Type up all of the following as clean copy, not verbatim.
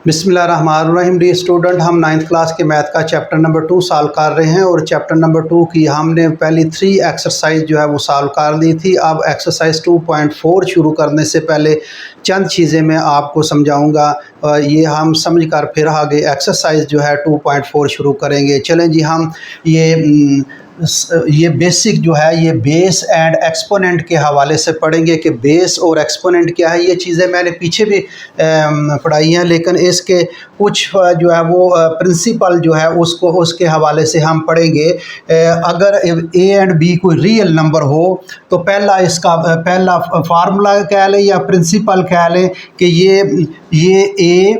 बिस्मिल्लाहिर्रहमानिर्रहीम। Dear student, हम 9th class के मैथ का चैप्टर नंबर 2 सॉल्व कर रहे हैं और चैप्टर नंबर 2 की हमने पहली 3 एक्सरसाइज जो है वो सॉल्व कर ली थी। अब एक्सरसाइज 2.4 शुरू करने से पहले चंद चीज़ें मैं आपको समझाऊंगा, ये हम समझ कर फिर आगे एक्सरसाइज जो है 2.4 शुरू करेंगे। चलें जी, हम ये बेसिक जो है ये बेस एंड एक्सपोनेंट के हवाले से पढ़ेंगे कि बेस और एक्सपोनेंट क्या है। ये चीज़ें मैंने पीछे भी पढ़ाई हैं, लेकिन इसके कुछ जो है वो प्रिंसिपल जो है उसके हवाले से हम पढ़ेंगे। अगर ए एंड बी कोई रियल नंबर हो तो पहला फार्मूला कह लें या प्रिंसिपल कह लें कि ये a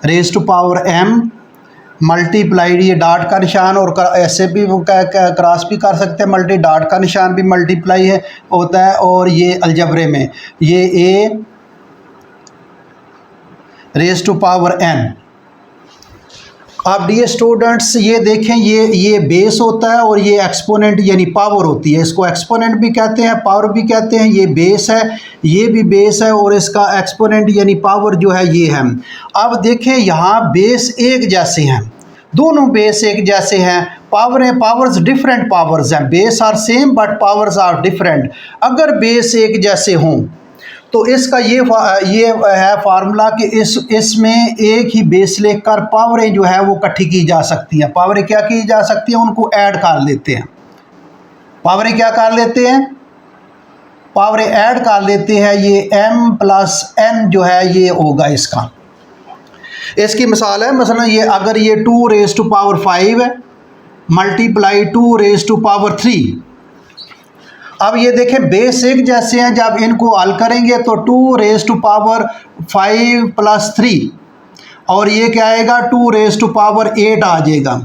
raise to power m multiplied, ये डॉट का निशान, और ऐसे भी वो क्रॉस भी कर सकते हैं, मल्टी डॉट का निशान भी मल्टीप्लाई है होता है। और ये अलजबरे में ये a raise to power N. अब डियर स्टूडेंट्स ये देखें, ये बेस होता है और ये एक्सपोनेंट यानी पावर होती है। इसको एक्सपोनेंट भी कहते हैं, पावर भी कहते हैं। ये बेस है, ये भी बेस है, और इसका एक्सपोनेंट यानी पावर जो है ये है। अब देखें यहाँ बेस एक जैसे हैं, दोनों बेस एक जैसे हैं। पावर्स डिफरेंट पावर्स हैं। Base are same but powers are different. अगर बेस एक जैसे हों तो इसका ये है फार्मूला कि इसमें एक ही बेस लेकर पावरें जो है वो इकट्ठी की जा सकती हैं। पावरें क्या की जा सकती हैं, उनको ऐड कर लेते हैं। पावरें क्या कर लेते हैं, पावरें ऐड कर लेते हैं। ये m प्लस n जो है ये होगा इसका। इसकी मिसाल है, मसलन ये अगर ये 2 रेज़ टू पावर 5 है मल्टीप्लाई 2 रेज़ टू पावर 3। अब ये देखें बेस एक जैसे हैं, जब इनको हल करेंगे तो 2 रेज़ टू पावर 5 प्लस 3 और ये क्या आएगा 2 रेज़ टू पावर 8 आ जाएगा।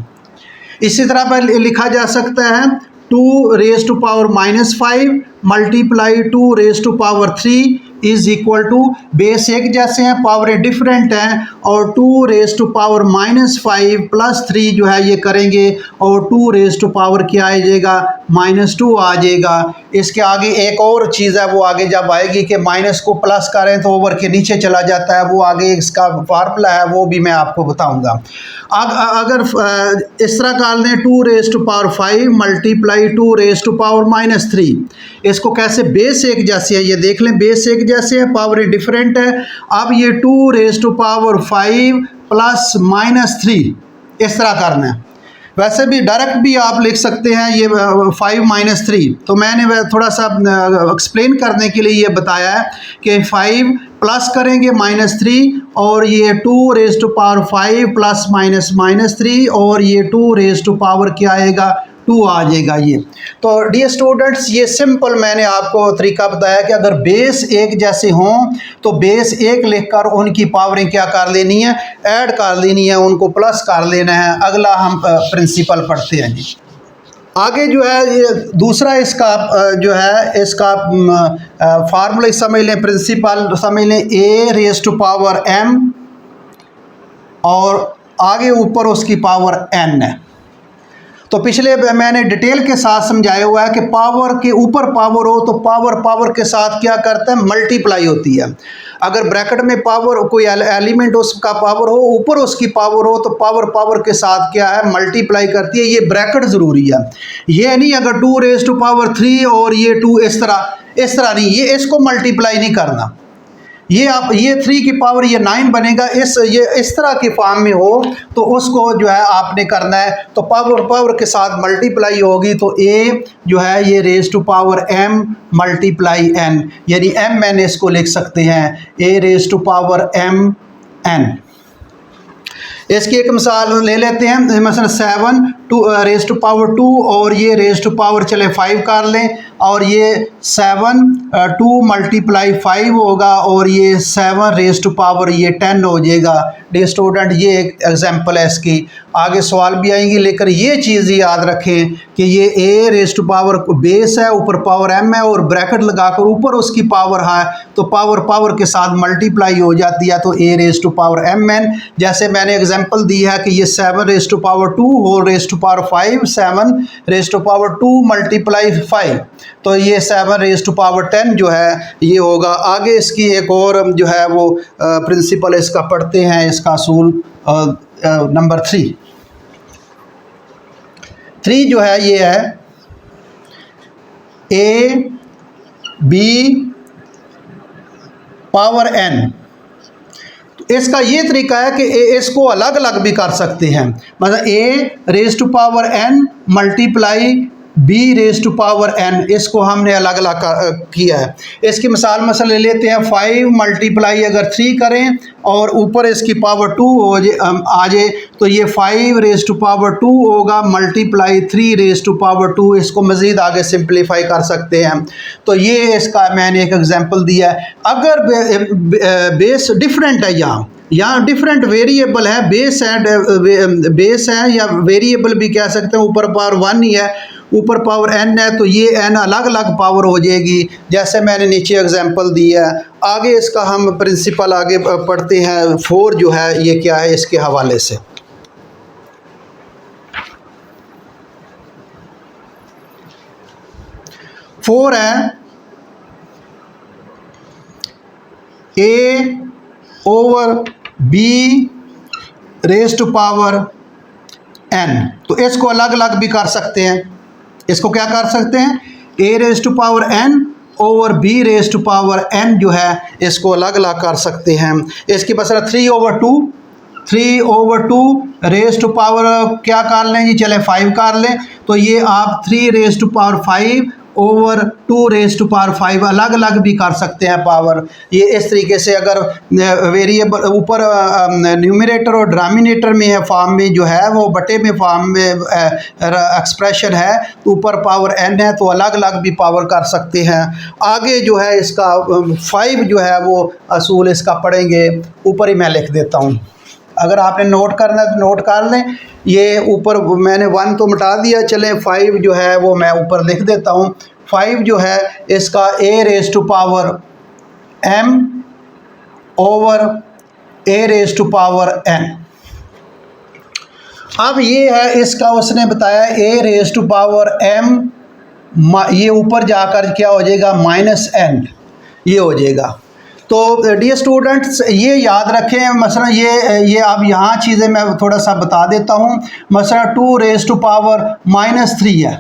इसी तरह पर लिखा जा सकता है 2 raise to power -5 multiply 2 raise to power 3 is equal to, base एक जैसे हैं पावरें डिफरेंट हैं, और 2 रेज़ टू पावर -5 प्लस 3 जो है ये करेंगे और 2 रेज़ टू पावर क्या आ जाएगा -2 आ जाएगा। इसके आगे एक और चीज़ है, वो आगे जब आएगी कि माइनस को प्लस करें तो ओवर के नीचे चला जाता है, वो आगे इसका फार्मूला है, वो भी मैं आपको बताऊंगा। अगर इस तरह कर लें 2 raise to power 5 multiply 2 raise to power -3, इसको कैसे बेस एक जैसे है ये देख लें। बेस एक जैसे है, पावरें डिफरेंट है। अब ये 2 रेज़ टू पावर 5 प्लस -3 इस तरह करना है। वैसे भी डायरेक्ट भी आप लिख सकते हैं ये 5 - 3, तो मैंने थोड़ा सा एक्सप्लेन करने के लिए ये बताया है कि 5 प्लस करेंगे -3 और ये 2 रेज़ टू पावर 5 प्लस -3 और ये 2 रेज़ टू पावर क्या आएगा 2 आ जाएगा ये। तो डियर स्टूडेंट्स ये सिंपल मैंने आपको तरीका बताया कि अगर बेस एक जैसे हों तो बेस एक लिखकर उनकी पावरें क्या कर लेनी है, ऐड कर लेनी है, उनको प्लस कर लेना है। अगला हम प्रिंसिपल पढ़ते हैं जी। आगे जो है ये दूसरा इसका जो है इसका फार्मूला समझ लें, प्रिंसिपल समझ लें, ए रेज़ टू पावर m और आगे ऊपर उसकी पावर n है। तो पिछले मैंने डिटेल के साथ समझाया हुआ है कि पावर के ऊपर पावर हो तो पावर के साथ क्या करता है, मल्टीप्लाई होती है। अगर ब्रैकेट में पावर कोई एलिमेंट उसका पावर हो, ऊपर उसकी पावर हो, तो पावर के साथ क्या है, मल्टीप्लाई करती है। ये ब्रैकेट ज़रूरी है। ये नहीं अगर 2 रेज़ टू पावर 3 और ये 2 इस तरह नहीं, ये इसको मल्टीप्लाई नहीं करना। ये 3 की पावर ये 9 बनेगा। ये इस तरह की फॉर्म में हो तो उसको जो है आपने करना है, तो पावर के साथ मल्टीप्लाई होगी। तो ए जो है ये raise to power m multiply n, यानी m n इसको लिख सकते हैं, a raise to power m n। इसकी एक मिसाल ले लेते हैं, मसलन 7 रेज़ टू पावर 2 और ये रेज़ टू पावर चले 5 कर लें, और ये 7 2 मल्टीप्लाई 5 होगा और ये 7 रेज़ टू पावर ये 10 हो जाएगा। डियर स्टूडेंट ये एक एग्जांपल है इसकी। आगे सवाल भी आएंगे, लेकिन ये चीज़ याद रखें कि ये a raise to power base है, ऊपर पावर m है और ब्रैकेट लगाकर ऊपर उसकी पावर है तो पावर पावर के साथ मल्टीप्लाई हो जाती है, तो a raise to power mn। जैसे मैंने एग्जांपल दी है कि ये 7 raise to power 2 whole raise to power 5, 7 raise to power 2 multiply 5, तो ये 7 रेज़ टू पावर 10 जो है ये होगा। आगे इसकी एक और जो है वो प्रिंसिपल इसका पढ़ते हैं, इसका असूल नंबर 3 जो है ये है a b पावर n। तो इसका ये तरीका है कि इसको अलग अलग भी कर सकते हैं, मतलब a raise to power n multiply b raise to power n, इसको हमने अलग अलग किया है। इसकी मिसाल मसला ले लेते हैं, 5 मल्टीप्लाई अगर 3 करें और ऊपर इसकी पावर 2 आ जाए तो ये 5 रेज़ टू पावर 2 होगा मल्टीप्लाई 3 रेज़ टू पावर 2। इसको मज़ीद आगे सिंप्लीफाई कर सकते हैं। तो ये इसका मैंने एक एग्जांपल दिया है। अगर बेस डिफरेंट है, यहाँ डिफरेंट वेरिएबल है, बेस है या वेरिएबल भी कह सकते हैं, ऊपर पावर 1 ही है, ऊपर पावर n है, तो ये n अलग अलग पावर हो जाएगी, जैसे मैंने नीचे एग्जांपल दिया है। आगे इसका हम प्रिंसिपल आगे पढ़ते हैं। 4 जो है ये क्या है इसके हवाले से, फोर है a over b raise to power n। तो इसको अलग अलग भी कर सकते हैं। इसको क्या कर सकते हैं, a raise to power n over b raise to power n जो है इसको अलग अलग कर सकते हैं। इसकी बस 3 ओवर 2 रेज़ टू पावर क्या कर लें जी, चले 5 कर लें, तो ये आप 3 raise to power 5 over 2 raise to power 5 अलग अलग भी कर सकते हैं पावर। ये इस तरीके से अगर वेरिएबल ऊपर न्यूमरेटर और डिनोमिनेटर में है फॉर्म में जो है वो बटे में फॉर्म में एक्सप्रेशन है, तो ऊपर पावर n है तो अलग अलग भी पावर कर सकते हैं। आगे जो है इसका 5 जो है वो असूल इसका पढ़ेंगे, ऊपर ही मैं लिख देता हूँ। अगर आपने नोट करना है तो नोट कर लें। ये ऊपर मैंने 1 तो मिटा दिया, चलें 5 जो है वो मैं ऊपर लिख देता हूँ। 5 जो है इसका a raise to power m over a raise to power n। अब ये है इसका उसने बताया a raise to power m, ये ऊपर जाकर क्या हो जाएगा -n ये हो जाएगा। तो डियर स्टूडेंट्स ये याद रखें, मसला ये अब यहाँ चीज़ें मैं थोड़ा सा बता देता हूँ। मसला 2 रेज़ टू पावर -3 है।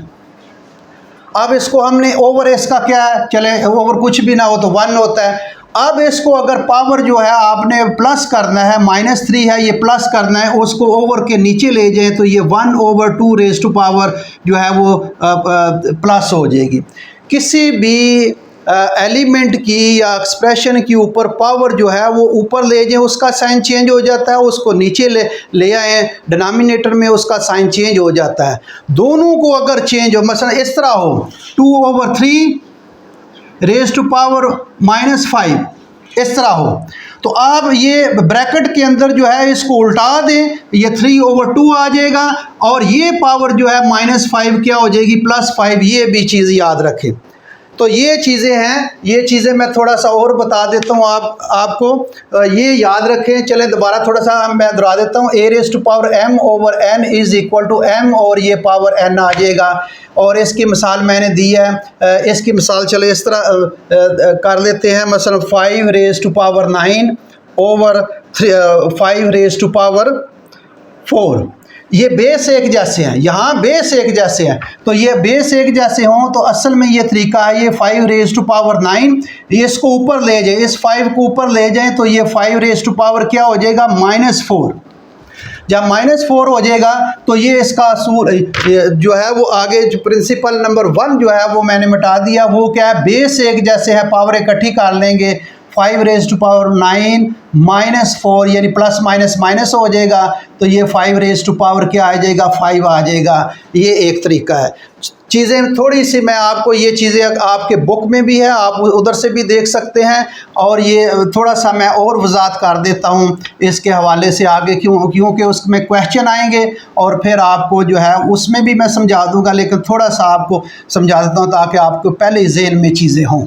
अब इसको हमने ओवर इसका क्या है, चले ओवर कुछ भी ना हो तो 1 होता है। अब इसको अगर पावर जो है आपने प्लस करना है, -3 है ये प्लस करना है, उसको ओवर के नीचे ले जाएं तो ये 1 ओवर 2 रेज़ टू पावर जो है वो प्लस हो जाएगी। किसी भी एलिमेंट की या एक्सप्रेशन की ऊपर पावर जो है वो ऊपर ले जाएं, उसका साइन चेंज हो जाता है, उसको नीचे ले आएँ डिनोमिनेटर में, उसका साइन चेंज हो जाता है। दोनों को अगर चेंज हो, मसला इस तरह हो 2 ओवर 3 रेज़ टू पावर -5 इस तरह हो, तो आप ये ब्रैकेट के अंदर जो है इसको उल्टा दें, ये 3 ओवर 2 आ जाएगा और ये पावर जो है -5 क्या हो जाएगी +5। ये भी चीज़ याद रखें। तो ये चीज़ें हैं, ये चीज़ें मैं थोड़ा सा और बता देता हूँ आपको, ये याद रखें। चलें दोबारा थोड़ा सा मैं दोहरा देता हूँ। a raise to power m over n is equal to m और ये पावर n आ जाएगा। और इसकी मिसाल मैंने दी है, इसकी मिसाल चले इस तरह कर लेते हैं। मसलन 5 raise to power 9 over 5 raise to power 4, ये बेस एक जैसे हैं, यहाँ बेस एक जैसे हैं, तो ये बेस एक जैसे हों तो असल में ये तरीका है। ये 5 रेज़ टू पावर 9 ये इसको ऊपर ले जाए, इस 5 को ऊपर ले जाएं तो ये 5 रेज़ टू पावर क्या हो जाएगा -4। जब -4 हो जाएगा तो ये इसका असूल जो है वो आगे जो प्रिंसिपल नंबर 1 जो है वो मैंने मिटा दिया। वो क्या है, बेस एक जैसे है, पावर इकट्ठी कर लेंगे। 5 रेज टू पावर 9 माइनस 4 यानी प्लस माइनस माइनस हो जाएगा, तो ये 5 रेज टू पावर क्या आ जाएगा, 5 आ जाएगा। ये एक तरीका है। चीज़ें थोड़ी सी मैं आपको ये चीज़ें आपके बुक में भी है, आप उधर से भी देख सकते हैं, और ये थोड़ा सा मैं और वजाहत कर देता हूँ इसके हवाले से आगे, क्योंकि उसमें क्वेश्चन आएंगे और फिर आपको जो है उसमें भी मैं समझा दूँगा, लेकिन थोड़ा सा आपको समझा देता हूँ ताकि आपको पहले ज़हन में चीज़ें हों।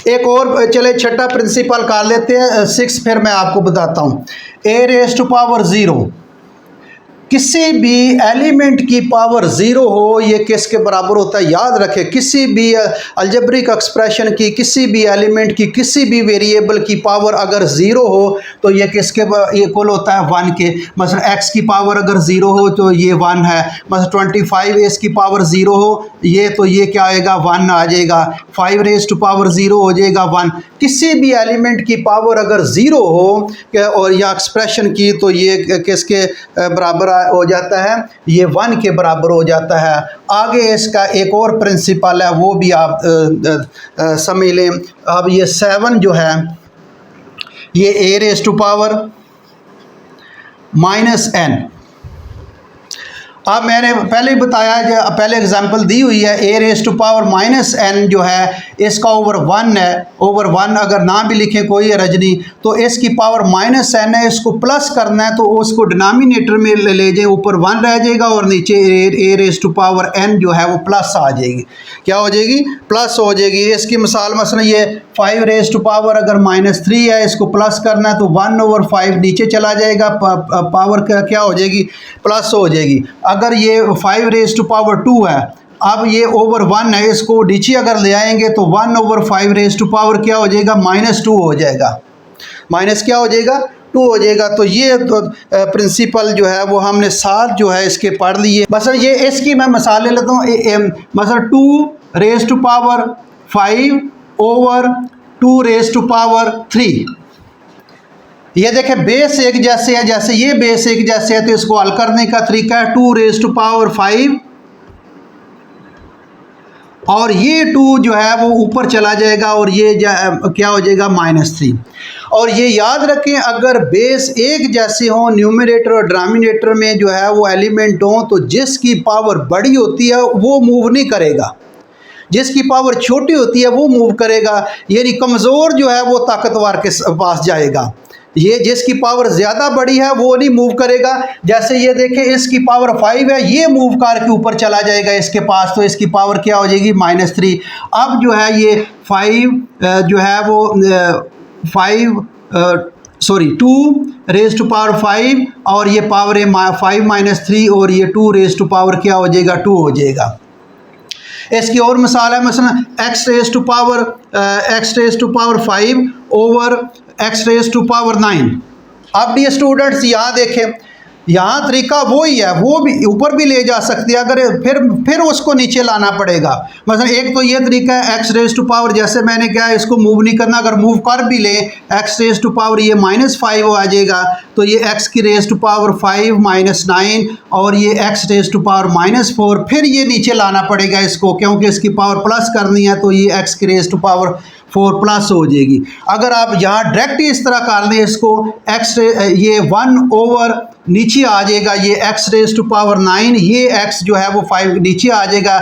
एक और चले छठा प्रिंसिपल कर लेते हैं, 6 फिर मैं आपको बताता हूँ। ए रेज टू पावर 0, किसी भी एलिमेंट की पावर 0 हो ये किसके बराबर होता है, याद रखें, किसी भी अलजेब्रिक एक्सप्रेशन की किसी भी एलिमेंट की किसी भी वेरिएबल की पावर अगर 0 हो तो ये किसके इक्वल होता है, 1 के। मतलब x की पावर अगर 0 हो तो ये 1 है, मतलब 25 इसकी पावर 0 हो ये, तो ये क्या आएगा, 1 आ जाएगा। 5 रेज टू पावर 0 हो जाएगा 1। किसी भी एलिमेंट की पावर अगर 0 हो और या एक्सप्रेशन की, तो ये किसके बराबर हो जाता है, ये 1 के बराबर हो जाता है। आगे इसका एक और प्रिंसिपल है, वो भी आप समझ लें। अब ये 7 जो है ये ए रेज टू पावर -n। अब मैंने पहले ही बताया, जो पहले एग्जांपल दी हुई है, ए रेज टू पावर -n जो है इसका ओवर 1 है। ओवर 1 अगर ना भी लिखें कोई रजनी, तो इसकी पावर -n है, इसको प्लस करना है तो उसको डिनोमिनेटर में ले जाए, ऊपर 1 रह जाएगा और नीचे ए रेज टू पावर n जो है वो प्लस आ जाएगी। क्या हो जाएगी, प्लस हो जाएगी। इसकी मिसाल मसलन ये 5 रेज टू पावर अगर -3 है, इसको प्लस करना है तो 1/5 नीचे चला जाएगा, पावर क्या हो जाएगी, प्लस हो जाएगी। अगर ये 5 रेज टू पावर 2 है, अब ये ओवर 1 है, इसको नीचे अगर ले आएंगे तो 1/5 रेज टू पावर क्या हो जाएगा, -2 हो जाएगा। माइनस क्या हो जाएगा, 2 हो जाएगा। तो ये तो प्रिंसिपल जो है वो हमने 7 जो है इसके पढ़ लिए। बस ये इसकी मैं मिसाल ले लेता हूँ। मतलब 2 raise to power 5 over 2 raise to power 3। ये देखें बेस एक जैसे है, जैसे ये बेस एक जैसे है, तो इसको हल करने का तरीका है 2 रेज टू पावर 5 और ये 2 जो है वो ऊपर चला जाएगा और ये क्या हो जाएगा, -3। और ये याद रखें, अगर बेस एक जैसे हों, न्यूमरेटर और डिनोमिनेटर में जो है वो एलिमेंट हों, तो जिसकी पावर बड़ी होती है वो मूव नहीं करेगा, जिसकी पावर छोटी होती है वो मूव करेगा। यानी कमज़ोर जो है वो ताकतवर के पास जाएगा, ये जिसकी पावर ज़्यादा बड़ी है वो नहीं मूव करेगा। जैसे ये देखें, इसकी पावर 5 है, ये मूव करके ऊपर चला जाएगा इसके पास, तो इसकी पावर क्या हो जाएगी, -3। अब जो है ये 5 जो है वो 2 रेज टू पावर 5 और ये पावर है 5 - 3 और ये 2 रेज टू पावर क्या हो जाएगा, 2 हो जाएगा। इसकी और मिसाल है, मसलन x raise to power 5 over x raise to power 9। अब ये स्टूडेंट्स यहाँ देखें, यहाँ तरीका वही है, वो भी ऊपर भी ले जा सकती है, अगर फिर उसको नीचे लाना पड़ेगा। मतलब एक तो ये तरीका है x रेज टू पावर, जैसे मैंने कहा इसको मूव नहीं करना, अगर मूव कर भी ले x रेज टू पावर ये -5 आ जाएगा, तो ये x की रेज टू पावर 5 -9 और ये x रेज टू पावर -4, फिर ये नीचे लाना पड़ेगा इसको, क्योंकि इसकी पावर प्लस करनी है, तो ये x की रेज टू पावर 4 प्लस हो जाएगी। अगर आप यहाँ डायरेक्ट इस तरह कर लें इसको, ये 1 ओवर नीचे आ जाएगा, ये x रेज टू पावर 9, ये x जो है वो 5 नीचे आ जाएगा,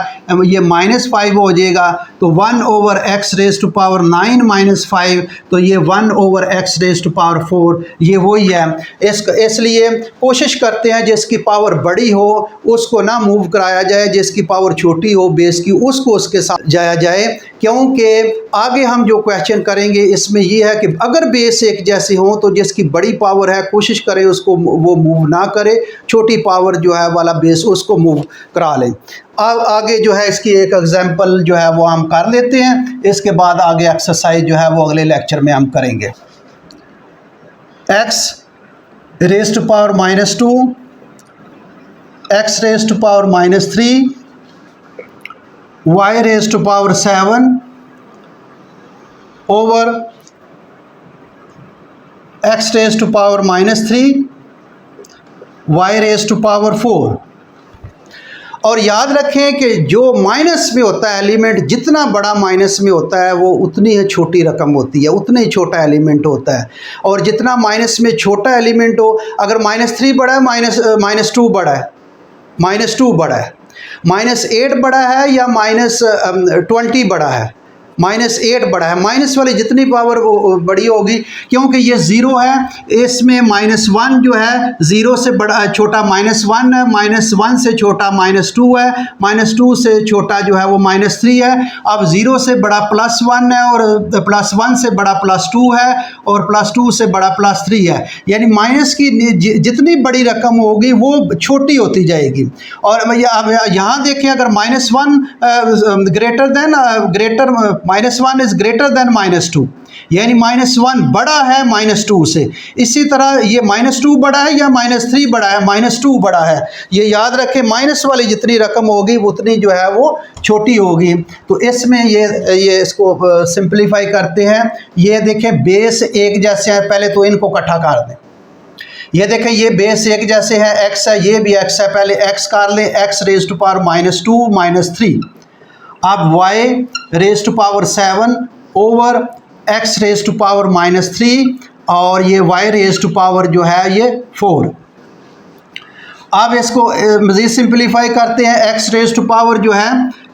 ये -5 हो जाएगा, तो 1 over x raise to power 9 -5, तो ये 1 over x raise to power 4, ये वही है। इसलिए कोशिश करते हैं जिसकी पावर बड़ी हो उसको ना मूव कराया जाए, जिसकी पावर छोटी हो बेस की उसको उसके साथ जाया जाए, क्योंकि आगे हम जो क्वेश्चन करेंगे इसमें ये है कि अगर बेस एक जैसे हो तो जिसकी बड़ी पावर है कोशिश करें उसको वो मूव ना करे, छोटी पावर जो है वाला बेस उसको मूव करा लें। आगे जो है इसकी एक एग्जांपल जो है वो हम कर लेते हैं, इसके बाद आगे एक्सरसाइज जो है वो अगले लेक्चर में हम करेंगे। x raise to power -2, x raise to power -3, y raise to power 7 over x raise to power -3, y raise to power 4। और याद रखें कि जो माइनस में होता है एलिमेंट, जितना बड़ा माइनस में होता है वो उतनी ही छोटी रकम होती है, उतना ही छोटा एलिमेंट होता है। और जितना माइनस में छोटा एलिमेंट हो, अगर -3 बड़ा है, -2 बड़ा है, -2 बड़ा है, -8 बड़ा है या -20 बड़ा है, -8 बड़ा है, माइनस वाली जितनी पावर बड़ी होगी, क्योंकि ये ज़ीरो है, इसमें -1 जो है ज़ीरो से बड़ा छोटा -1 है, -1 से छोटा -2 है, -2 से छोटा जो है वो -3 है। अब ज़ीरो से बड़ा +1 है और +1 से बड़ा +2 है और +2 से बड़ा +3 है। यानी माइनस की जितनी बड़ी रकम होगी वो छोटी होती जाएगी। और अब यहाँ देखें, अगर -1 -1 इज़ ग्रेटर देन -2, यानी -1 बड़ा है -2 से। इसी तरह ये -2 बड़ा है या -3 बड़ा है, -2 बड़ा है। ये याद रखें, माइनस वाली जितनी रकम होगी उतनी जो है वो छोटी होगी। तो इसमें ये इसको सिंप्लीफाई करते हैं। ये देखें बेस एक जैसे हैं, पहले तो इनको इकट्ठा कर दें। ये देखें ये बेस एक जैसे है, x है, ये भी x है, पहले x कर लें, x रेज़ टू पावर -2 -3। अब y raise to power 7 over x raise to power -3 और ये y रेज़ टू पावर जो है ये 4। अब इसको मज़ीद सिंप्लीफाई करते हैं। x रेज़ टू पावर जो है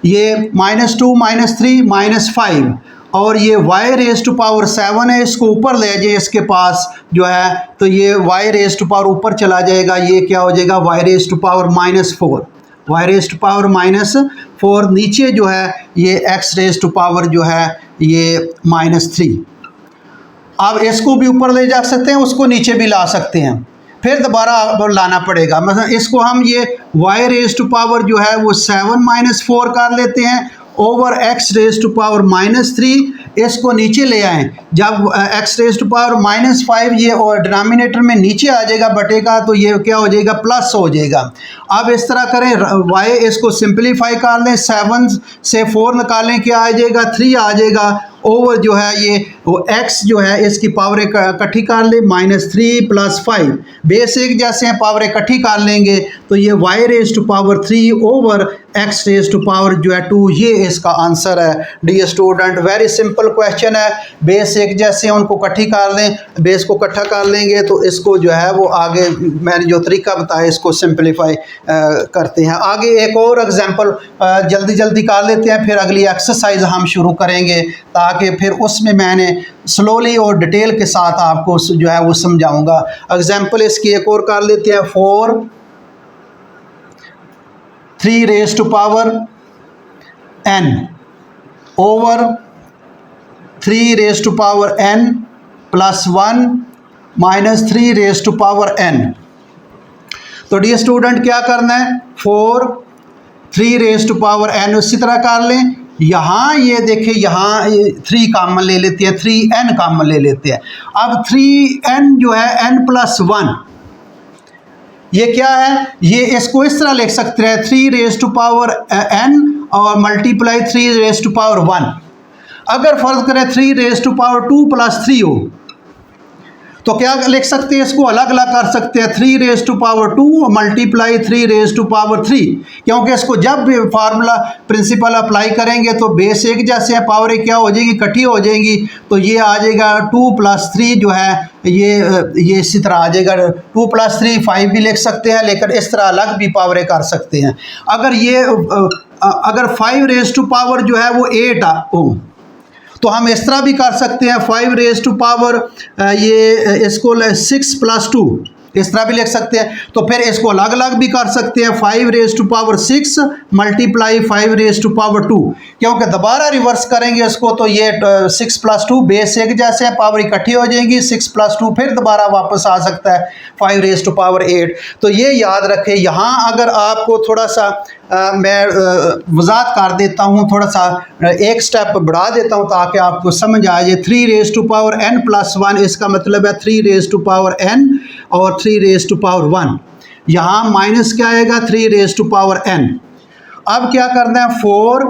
ये -2 -3 -5 और ये y रेज़ टू पावर 7 है, इसको ऊपर ले जाइए इसके पास जो है, तो ये y रेज़ टू पावर ऊपर चला जाएगा, ये क्या हो जाएगा y raise to power -4, y raise to power -4। नीचे जो है ये x रेज़ टू पावर जो है ये -3। अब इसको भी ऊपर ले जा सकते हैं, उसको नीचे भी ला सकते हैं, फिर दोबारा लाना पड़ेगा। मतलब इसको हम ये y रेज़ टू पावर जो है वो 7 -4 कर लेते हैं over x raise to power -3, इसको नीचे ले आएँ। जब x रेज़ टू पावर -5 ये और डिनोमिनेटर में नीचे आ जाएगा बटेगा, तो ये क्या हो जाएगा प्लस हो जाएगा। अब इस तरह करें, y इसको सिंप्लीफाई कर लें, 7 से 4 निकालें, क्या आ जाएगा 3 आ जाएगा ओवर जो है ये वो x जो है इसकी पावर इकट्ठी कर ले, -3 + 5 बेस एक जैसे हैं, पावर इकट्ठी कर लेंगे तो ये y raise to power 3 over x raise to power जो है 2, ये इसका आंसर है। Dear student, very simple question है, बेस एक जैसे हैं उनको इकट्ठी कर लें, बेस को इकट्ठा कर लेंगे तो इसको जो है वो आगे मैंने जो तरीका बताया इसको सिंप्लीफाई करते हैं। आगे एक और एग्जांपल जल्दी जल्दी कर लेते हैं, फिर अगली एक्सरसाइज हम शुरू करेंगे, ताकि फिर उसमें मैंने स्लोली और डिटेल के साथ आपको जो है वो समझाऊंगा। एग्जांपल इसकी एक और कर लेते हैं, 3 raise to power n over 3 raise to power n + 1 -3 raise to power n। तो डियर स्टूडेंट क्या करना है, 3 रेज़ टू पावर n उसी तरह कर लें। यहाँ ये देखिए, यहाँ 3 कॉमन ले लेते हैं, 3n कॉमन ले लेते हैं। अब 3n जो है n + 1, ये क्या है, ये इसको इस तरह लिख सकते हैं, 3 रेज़ टू पावर n और मल्टीप्लाई 3 रेज़ टू पावर 1। अगर फ़र्ज़ करें 3 रेज़ टू पावर 2 + 3 हो तो क्या लिख सकते हैं, इसको अलग अलग कर सकते हैं, 3 raise to power 2 multiply 3 raise to power 3, क्योंकि इसको जब भी फार्मूला प्रिंसिपल अप्लाई करेंगे तो बेस एक जैसे है, पावर क्या हो जाएगी, इकट्ठी हो जाएंगी, तो ये आ जाएगा 2 + 3 जो है ये इसी तरह आ जाएगा। 2 + 3 5 भी लिख सकते हैं, लेकिन इस तरह अलग भी पावरें कर सकते हैं। अगर 5 रेज़ टू पावर जो है वो 8 हो तो हम इस तरह भी कर सकते हैं, 5 रेज़ टू पावर ये इसको 6 + 2 इस तरह भी लिख सकते हैं। तो फिर इसको अलग अलग भी कर सकते हैं, 5 raise to power 6 multiply 5 raise to power 2, क्योंकि दोबारा रिवर्स करेंगे इसको तो ये 6 + 2 बेस एक जैसे हैं, पावर इकट्ठी हो जाएंगी, 6 + 2 फिर दोबारा वापस आ सकता है 5 रेज़ टू पावर 8। तो ये याद रखें। यहाँ अगर आपको थोड़ा सा मैं वजाहत कर देता हूँ, थोड़ा सा एक स्टेप बढ़ा देता हूँ ताकि आपको समझ आ जाए। 3 रेज़ टू पावर n + 1 इसका मतलब है 3 रेज़ टू पावर n और 3 रेज़ टू पावर 1। यहाँ माइनस क्या आएगा, 3 रेज़ टू पावर n। अब क्या करना है, 4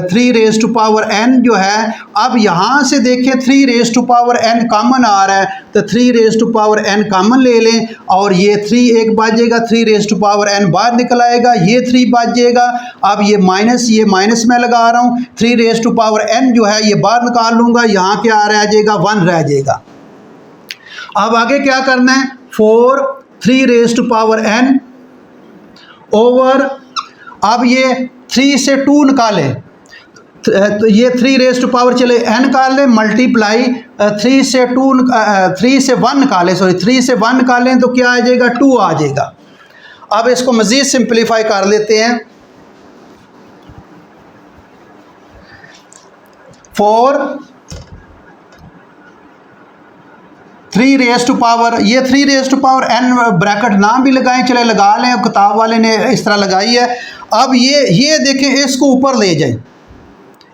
3 रेज़ टू पावर n जो है, अब यहाँ से देखें 3 raise to power n common आ रहा है, तो 3 raise to power n common ले लें और ये 3 एक बचेगा, 3 रेज़ टू पावर n बाहर निकल आएगा, ये 3 बचेगा। अब ये माइनस मैं लगा रहा हूँ, 3 रेज़ टू पावर n जो है ये बाहर निकाल लूँगा, यहाँ क्या रह जाएगा, 1 रह जाएगा। अब आगे क्या करना है, 4 3 raise to power n over, अब ये 3 से 2 निकालें, तो ये 3 रेज़ टू पावर चले n निकाल लें, मल्टीप्लाई 3 से 1 निकालें, 3 से 1 निकालें तो क्या आ जाएगा, 2 आ जाएगा। अब इसको मज़ीद सिंप्लीफाई कर लेते हैं, 4 3 रेज़ टू पावर, ये 3 raise to power n bracket ना भी लगाएं, चले लगा लें, किताब वाले ने इस तरह लगाई है। अब ये देखें, इसको ऊपर ले जाएं,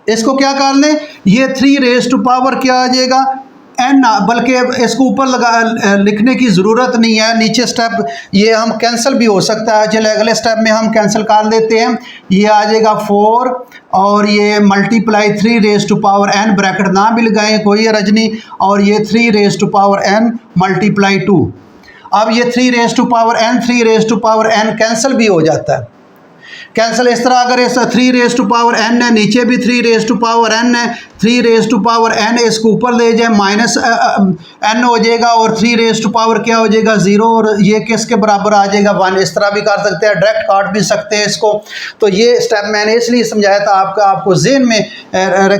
इसको क्या कर लें, ये 3 रेज़ टू पावर क्या आ जाएगा, n, बल्कि इसको ऊपर लगा लिखने की ज़रूरत नहीं है, नीचे स्टेप ये हम कैंसिल भी हो सकता है, चले अगले स्टेप में हम कैंसिल कर देते हैं। ये आ जाएगा 4 और ये multiply 3 raise to power n, bracket ना भी लगाएं कोई हर्ज नहीं, और ये 3 raise to power n multiply 2। अब ये 3 raise to power n 3 raise to power n cancel भी हो जाता है, कैंसिल इस तरह, अगर इस 3 रेज़ टू पावर n है, नीचे भी 3 रेज़ टू पावर n है, 3 रेज़ टू पावर n इसको ऊपर ले जाए, माइनस n हो जाएगा और 3 रेज़ टू पावर क्या हो जाएगा, 0, और ये किसके बराबर आ जाएगा, 1। इस तरह भी कर सकते हैं, डायरेक्ट काट भी सकते हैं इसको। तो ये स्टेप मैंने इसलिए समझाया था आपको जेहन में,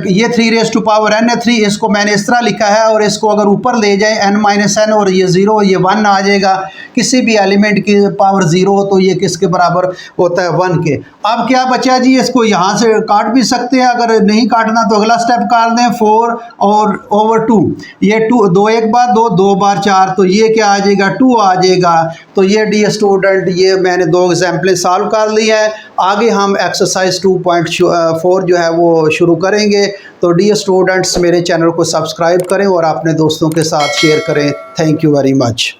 ये 3 रेज़ टू पावर n है, 3 इसको मैंने इस तरह लिखा है, और इसको अगर ऊपर ले जाए n माइनस n और ये 0, ये 1 आ जाएगा। किसी भी एलिमेंट की पावर 0 हो तो ये किसके बराबर होता है, 1 के। अब क्या बचा जी, इसको यहाँ से काट भी सकते हैं, अगर नहीं काटना तो अगला स्टेप कर दें, 4 और ओवर 2, ये 2 एक बार 2 बार 4, तो ये क्या आ जाएगा, 2 आ जाएगा। तो ये डियर स्टूडेंट, ये मैंने 2 एग्जाम्पलें सॉल्व कर ली हैं। आगे हम एक्सरसाइज 2.4 जो है वो शुरू करेंगे। तो डियर स्टूडेंट्स, मेरे चैनल को सब्सक्राइब करें और अपने दोस्तों के साथ शेयर करें। Thank you very much.